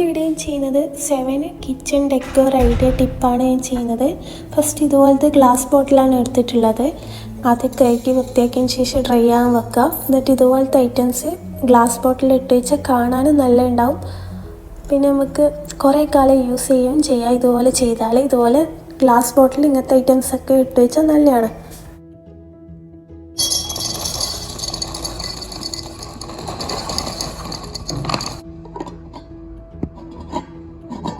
ഇന്നത്തെ വീഡിയോ ചെയ്യുന്നത് 7 kitchen decor idea ടിപ്പാണ് ഞാൻ ചെയ്യുന്നത്. ഫസ്റ്റ് ഇതുപോലത്തെ ഗ്ലാസ് ബോട്ടിലാണ് എടുത്തിട്ടുള്ളത്. ആദ്യം കഴുകി വൃത്തിയാക്കിയതിന് ശേഷം ഡ്രൈ ആകാൻ വെക്കുക. എന്നിട്ട് ഇതുപോലത്തെ ഐറ്റംസ് ഗ്ലാസ് ബോട്ടിൽ ഇട്ട് വെച്ചാൽ കാണാനും നല്ല ഉണ്ടാവും. പിന്നെ നമുക്ക് കുറേ കാലം യൂസ് ചെയ്യുകയും ചെയ്യാം. ഇതുപോലെ ചെയ്താൽ ഇതുപോലെ ഗ്ലാസ് ബോട്ടിൽ ഇങ്ങനത്തെ ഐറ്റംസൊക്കെ ഇട്ട് വെച്ചാൽ നല്ലതാണ്.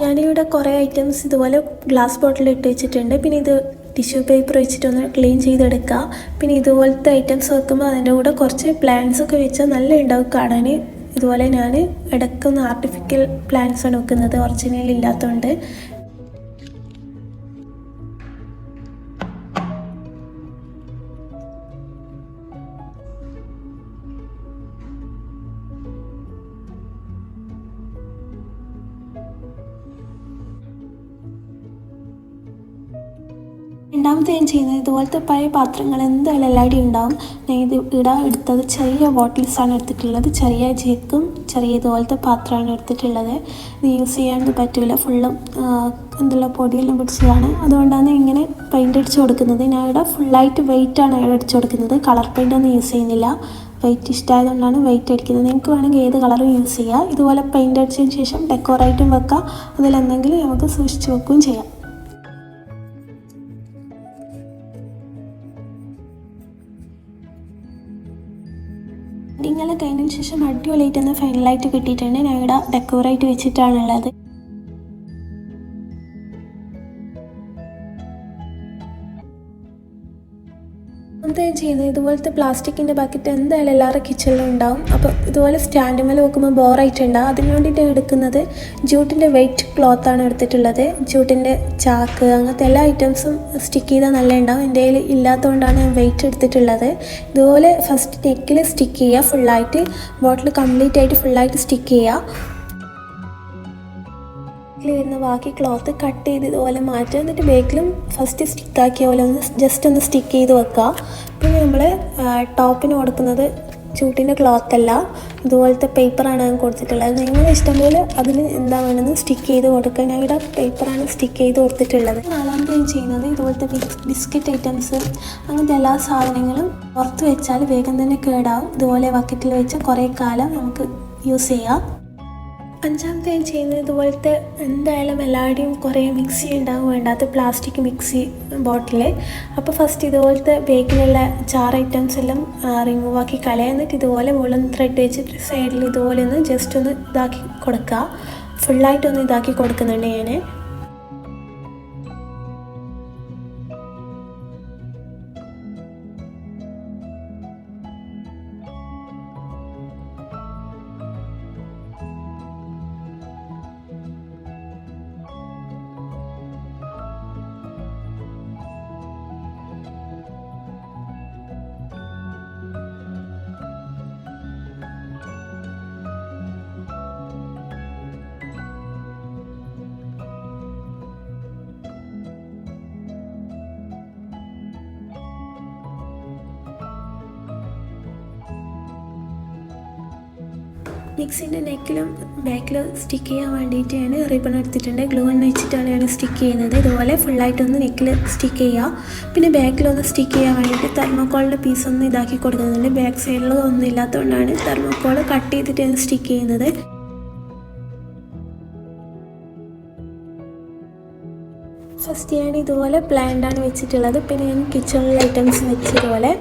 ഞാനിവിടെ കുറേ ഐറ്റംസ് ഇതുപോലെ ഗ്ലാസ് ബോട്ടിൽ ഇട്ട് വെച്ചിട്ടുണ്ട്. പിന്നെ ഇത് ടിഷ്യൂ പേപ്പർ വെച്ചിട്ടൊന്ന് ക്ലീൻ ചെയ്തെടുക്കുക. പിന്നെ ഇതുപോലത്തെ ഐറ്റംസ് വെക്കുമ്പോൾ അതിൻ്റെ കൂടെ കുറച്ച് പ്ലാന്റ്സൊക്കെ വെച്ചാൽ നല്ല ഉണ്ടാവും കാണാൻ. ഇതുപോലെ ഞാൻ ഇടയ്ക്കൊന്ന് ആർട്ടിഫിഷ്യൽ പ്ലാന്റ്സാണ് വെക്കുന്നത്, ഒറിജിനൽ ഇല്ലാത്തതുകൊണ്ട്. രണ്ടാമത്തെ ഞാൻ ചെയ്യുന്നത് ഇതുപോലത്തെ പഴയ പാത്രങ്ങൾ എന്തായാലും എല്ലാവരുടെയും ഉണ്ടാവും. ഞാൻ ഇത് എടുത്തത് ചെറിയ ബോട്ടിൽസാണ് എടുത്തിട്ടുള്ളത്. ചെറിയ ജേക്കും ചെറിയ ഇതുപോലത്തെ പാത്രമാണ് എടുത്തിട്ടുള്ളത്. ഇത് യൂസ് ചെയ്യാനൊന്നും പറ്റില്ല, ഫുള്ളും എന്തെല്ലാം പൊടിയെല്ലാം പിടിച്ചതാണ്. അതുകൊണ്ടാണ് ഇങ്ങനെ പെയിൻ്റ് അടിച്ച് കൊടുക്കുന്നത്. ഞാൻ ഇവിടെ ഫുള്ളായിട്ട് വെയിറ്റാണ് അടിച്ചു കൊടുക്കുന്നത്. കളർ പെയിൻ്റൊന്നും യൂസ് ചെയ്യുന്നില്ല. വെയിറ്റ് ഇഷ്ടമായതുകൊണ്ടാണ് വെയിറ്റ് അടിക്കുന്നത്. നിങ്ങൾക്ക് വേണമെങ്കിൽ ഏത് കളറും യൂസ് ചെയ്യാം. ഇതുപോലെ പെയിൻ്റ് അടിച്ചതിന് ശേഷം ഡെക്കോറായിട്ടും വെക്കാം. അതിലെന്തെങ്കിലും നമുക്ക് സൂക്ഷിച്ച് വെക്കുകയും ചെയ്യാം. ഇങ്ങനെ കഴിഞ്ഞതിന് ശേഷം അടിപൊളിയായിട്ട് ഒന്ന് ഫൈനലായിട്ട് കിട്ടിയിട്ടുണ്ട്. ഞാൻ ഇവിടെ ഡെക്കോറായിട്ട് വെച്ചിട്ടാണുള്ളത്. എന്തായാലും ചെയ്യുന്നത് ഇതുപോലത്തെ പ്ലാസ്റ്റിക്കിൻ്റെ ബക്കറ്റ് എന്തായാലും എല്ലാവരുടെ കിച്ചണിലും ഉണ്ടാവും. അപ്പോൾ ഇതുപോലെ സ്റ്റാൻഡ് മേലെ വെക്കുമ്പോൾ ബോറായിട്ടുണ്ടാവും. അതിന് വേണ്ടിയിട്ട് എടുക്കുന്നത് ജൂട്ടിൻ്റെ വെയിറ്റ് ക്ലോത്താണ് എടുത്തിട്ടുള്ളത്. ജൂട്ടിൻ്റെ ചാക്ക് അങ്ങനത്തെ എല്ലാ ഐറ്റംസും സ്റ്റിക്ക് ചെയ്താൽ നല്ല ഉണ്ടാവും. എൻ്റെ കയ്യിൽ ഇല്ലാത്തതുകൊണ്ടാണ് ഞാൻ വെയിറ്റ് എടുത്തിട്ടുള്ളത്. ഇതുപോലെ ഫസ്റ്റ് നെക്കിൽ സ്റ്റിക്ക് ചെയ്യുക. ഫുള്ളായിട്ട് ബോട്ടിൽ കംപ്ലീറ്റ് ആയിട്ട് ഫുള്ളായിട്ട് സ്റ്റിക്ക് ചെയ്യുക. വരുന്ന ബാക്കി ക്ലോത്ത് കട്ട് ചെയ്ത് ഇതുപോലെ മാറ്റുക. എന്നിട്ട് ബേക്കിലും ഫസ്റ്റ് സ്റ്റിക്കാക്കിയ പോലെ ജസ്റ്റ് ഒന്ന് സ്റ്റിക്ക് ചെയ്ത് വെക്കുക. പിന്നെ നമ്മൾ ടോപ്പിന് കൊടുക്കുന്നത് ചൂട്ടിൻ്റെ ക്ലോത്തല്ല, ഇതുപോലത്തെ പേപ്പറാണ് ഞാൻ കൊടുത്തിട്ടുള്ളത്. നിങ്ങളുടെ ഇഷ്ടം പോലെ അതിൽ എന്താ വേണമെന്ന് സ്റ്റിക്ക് ചെയ്ത് കൊടുക്കുക. ഞാൻ ഇവിടെ പേപ്പറാണ് സ്റ്റിക്ക് ചെയ്ത് കൊടുത്തിട്ടുള്ളത്. നാലാമത്തെ ചെയ്യുന്നത് ഇതുപോലത്തെ ബിസ്ക്കറ്റ് ഐറ്റംസ് അങ്ങനത്തെ എല്ലാ സാധനങ്ങളും പുറത്ത് വെച്ചാൽ വേഗം തന്നെ കേടാവും. ഇതുപോലെ ബക്കറ്റിൽ വെച്ച് കുറേ കാലം നമുക്ക് യൂസ് ചെയ്യാം. അഞ്ചാമത്തെ ഞാൻ ചെയ്യുന്നത് ഇതുപോലത്തെ എന്തായാലും എല്ലാവരുടെയും കുറേ മിക്സി ഉണ്ടാകും, വേണ്ടാത്ത പ്ലാസ്റ്റിക് മിക്സി ബോട്ടിൽ. അപ്പോൾ ഫസ്റ്റ് ഇതുപോലത്തെ ബേക്കിലുള്ള ജാർ ഐറ്റംസ് എല്ലാം റിമൂവ് ആക്കി കളയുക. എന്നിട്ട് ഇതുപോലെ മുകളിൽ ത്രെഡ് വെച്ചിട്ട് സൈഡിൽ ഇതുപോലെ ഒന്ന് ജസ്റ്റ് ഒന്ന് ഇതാക്കി കൊടുക്കുക. ഫുള്ളായിട്ടൊന്ന് ഇതാക്കി കൊടുക്കുന്നുണ്ട് ഞാൻ. മിക്സിൻ്റെ നെക്കിലും ബാക്കിലും സ്റ്റിക്ക് ചെയ്യാൻ വേണ്ടിയിട്ട് ഞാൻ റിബൺ എടുത്തിട്ടുണ്ട്. ഗ്ലൂ ഗൺ വെച്ചിട്ടാണ് ഞാൻ സ്റ്റിക്ക് ചെയ്യുന്നത്. ഇതുപോലെ ഫുള്ളായിട്ടൊന്ന് നെക്കിൽ സ്റ്റിക്ക് ചെയ്യുക. പിന്നെ ബാക്കിലൊന്ന് സ്റ്റിക്ക് ചെയ്യാൻ വേണ്ടിയിട്ട് തെർമോക്കോളിൻ്റെ പീസൊന്ന് ഇതാക്കി കൊടുക്കുന്നുണ്ട്. ബാക്ക് സൈഡിൽ ഒന്നും ഇല്ലാത്തതുകൊണ്ടാണ് തെർമോക്കോൾ കട്ട് ചെയ്തിട്ട് ഞാൻ സ്റ്റിക്ക് ചെയ്യുന്നത്. ഫസ്റ്റ് ഞാൻ ഇതുപോലെ പ്ലാന്റാണ് വെച്ചിട്ടുള്ളത്. പിന്നെ ഞാൻ കിച്ചണിലെ ഐറ്റംസ് വെച്ചതുപോലെ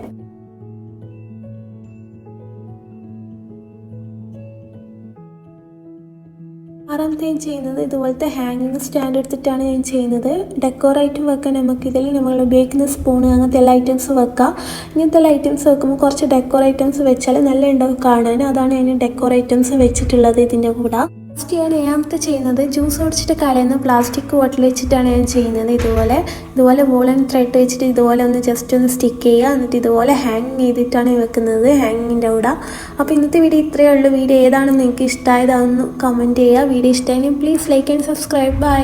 ആറാമത്തെ ഞാൻ ചെയ്യുന്നത് ഇതുപോലത്തെ ഹാങ്ങിങ് സ്റ്റാൻഡ് എടുത്തിട്ടാണ് ഞാൻ ചെയ്യുന്നത്. ഡെക്കോറായിട്ടും വെക്കാൻ നമുക്കിതിൽ നമ്മൾ ഉപയോഗിക്കുന്ന സ്പൂണ് അങ്ങനത്തെ എല്ലാ ഐറ്റംസ് വെക്കാം. ഇങ്ങനത്തെ എല്ലാ ഐറ്റംസ് വെക്കുമ്പോൾ കുറച്ച് ഡെക്കോർ ഐറ്റംസ് വെച്ചാൽ നല്ല ഉണ്ടാവും കാണാൻ. അതാണ് ഞാൻ ഡെക്കോർ ഐറ്റംസ് വെച്ചിട്ടുള്ളത് ഇതിൻ്റെ കൂടെ. ഫസ്റ്റ് ഞാൻ ഏഴാമത്തെ ചെയ്യുന്നത് ജ്യൂസ് ഒടിച്ചിട്ട് കളയുന്ന പ്ലാസ്റ്റിക് ബോട്ടിൽ വെച്ചിട്ടാണ് ഞാൻ ചെയ്യുന്നത്. ഇതുപോലെ വൂളൻ ത്രെഡ് വെച്ചിട്ട് ഇതുപോലെ ഒന്ന് ജസ്റ്റ് ഒന്ന് സ്റ്റിക്ക് ചെയ്യുക. എന്നിട്ട് ഇതുപോലെ ഹാങ് ചെയ്തിട്ടാണ് വെക്കുന്നത് ഹാങ്ങിൻ്റെ കൂടെ. അപ്പോൾ ഇന്നത്തെ വീഡിയോ ഇത്രയേ ഉള്ളൂ. വീഡിയോ ഏതാണെന്ന് നിങ്ങൾക്ക് ഇഷ്ടമായതാണെന്ന് കമൻറ്റ് ചെയ്യുക. വീഡിയോ ഇഷ്ടമായെങ്കിൽ please like and subscribe. By.